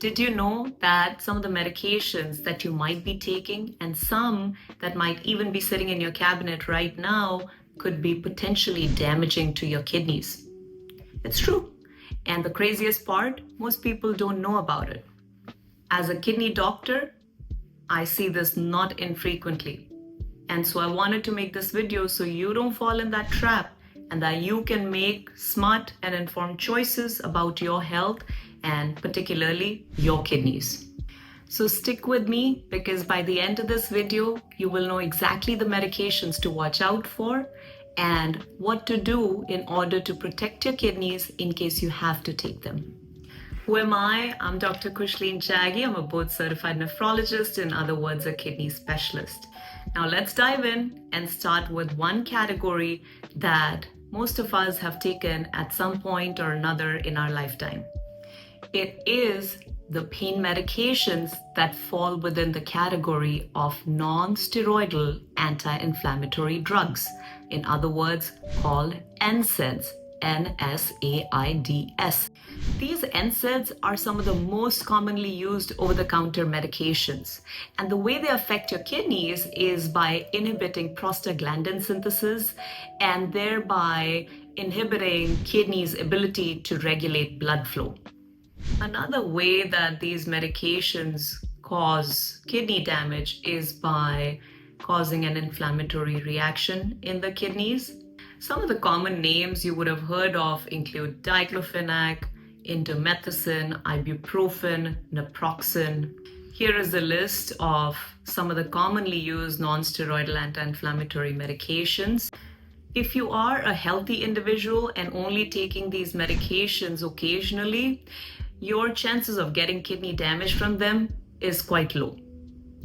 Did you know that some of the medications that you might be taking and some that might even be sitting in your cabinet right now could be potentially damaging to your kidneys? It's true. And the craziest part, most people don't know about it. As a kidney doctor, I see this not infrequently. And so I wanted to make this video so you don't fall in that trap and that you can make smart and informed choices about your health and particularly your kidneys. So stick with me because by the end of this video, you will know exactly the medications to watch out for and what to do in order to protect your kidneys in case you have to take them. Who am I? I'm Dr. Kushleen Jaggi. I'm a board certified nephrologist, in other words, a kidney specialist. Now let's dive in and start with one category that most of us have taken at some point or another in our lifetime. It is the pain medications that fall within the category of non-steroidal anti-inflammatory drugs, in other words, called NSAIDs, NSAIDs. These NSAIDs are some of the most commonly used over-the-counter medications. And the way they affect your kidneys is by inhibiting prostaglandin synthesis and thereby inhibiting kidneys' ability to regulate blood flow. Another way that these medications cause kidney damage is by causing an inflammatory reaction in the kidneys. Some of the common names you would have heard of include Diclofenac, Indomethacin, Ibuprofen, Naproxen. Here is a list of some of the commonly used non-steroidal anti-inflammatory medications. If you are a healthy individual and only taking these medications occasionally, your chances of getting kidney damage from them is quite low.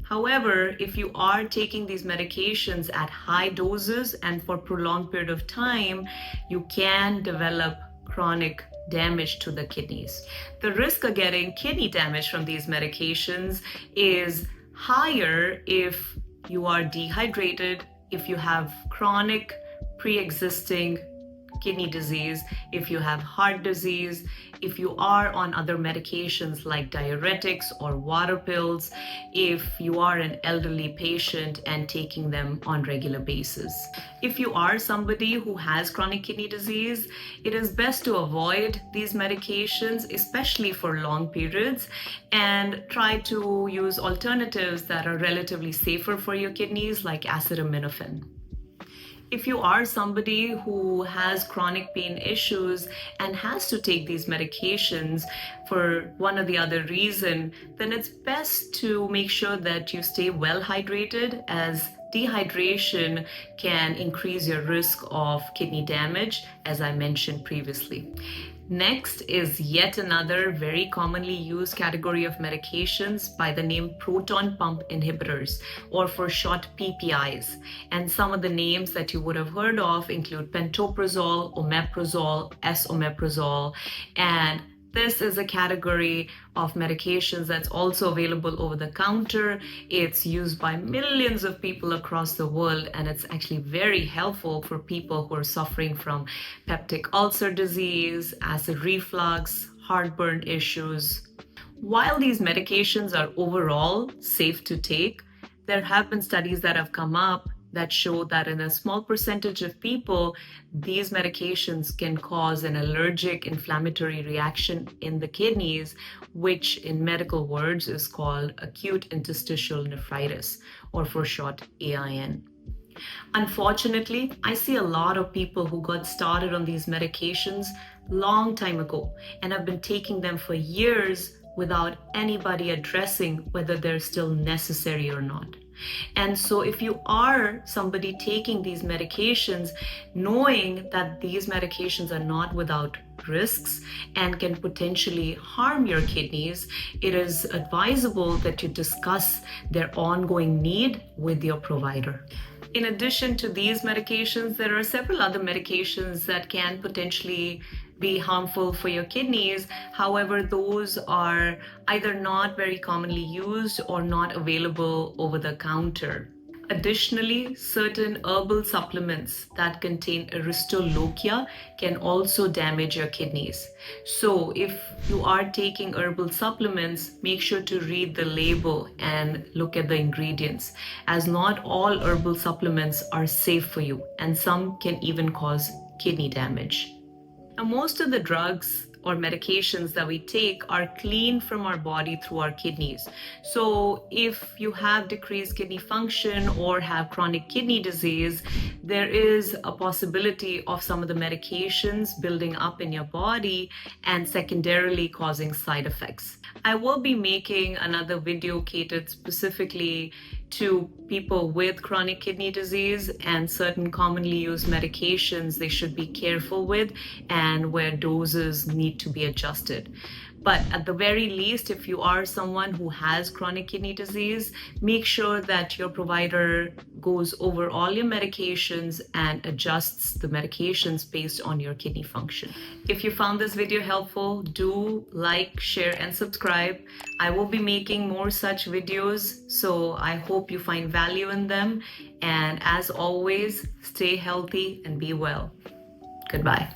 However, if you are taking these medications at high doses and for a prolonged period of time, you can develop chronic damage to the kidneys. The risk of getting kidney damage from these medications is higher if you are dehydrated, if you have chronic pre-existing kidney disease, if you have heart disease, if you are on other medications like diuretics or water pills, if you are an elderly patient and taking them on regular basis. If you are somebody who has chronic kidney disease, it is best to avoid these medications, especially for long periods, and try to use alternatives that are relatively safer for your kidneys like acetaminophen. If you are somebody who has chronic pain issues and has to take these medications for one or the other reason, then it's best to make sure that you stay well hydrated, as dehydration can increase your risk of kidney damage, as I mentioned previously. Next is yet another very commonly used category of medications by the name proton pump inhibitors, or for short PPIs. And some of the names that you would have heard of include Pantoprazole, Omeprazole, Esomeprazole, and this is a category of medications that's also available over the counter. It's used by millions of people across the world, and it's actually very helpful for people who are suffering from peptic ulcer disease, acid reflux, heartburn issues. While these medications are overall safe to take, there have been studies that have come up that show that in a small percentage of people, these medications can cause an allergic inflammatory reaction in the kidneys, which in medical words is called acute interstitial nephritis, or for short AIN. Unfortunately, I see a lot of people who got started on these medications long time ago and have been taking them for years without anybody addressing whether they're still necessary or not. And so if you are somebody taking these medications, knowing that these medications are not without risks and can potentially harm your kidneys, it is advisable that you discuss their ongoing need with your provider. In addition to these medications, there are several other medications that can potentially be harmful for your kidneys. However, those are either not very commonly used or not available over the counter. Additionally, certain herbal supplements that contain Aristolochia can also damage your kidneys. So if you are taking herbal supplements, make sure to read the label and look at the ingredients, as not all herbal supplements are safe for you, and some can even cause kidney damage. Now, most of the drugs or medications that we take are cleaned from our body through our kidneys. So if you have decreased kidney function or have chronic kidney disease, there is a possibility of some of the medications building up in your body and secondarily causing side effects. I will be making another video catered specifically to people with chronic kidney disease and certain commonly used medications they should be careful with and where doses need to be adjusted. But at the very least, if you are someone who has chronic kidney disease, make sure that your provider goes over all your medications and adjusts the medications based on your kidney function. If you found this video helpful, do like, share, and subscribe. I will be making more such videos, so I hope you find value in them. And as always, stay healthy and be well. Goodbye.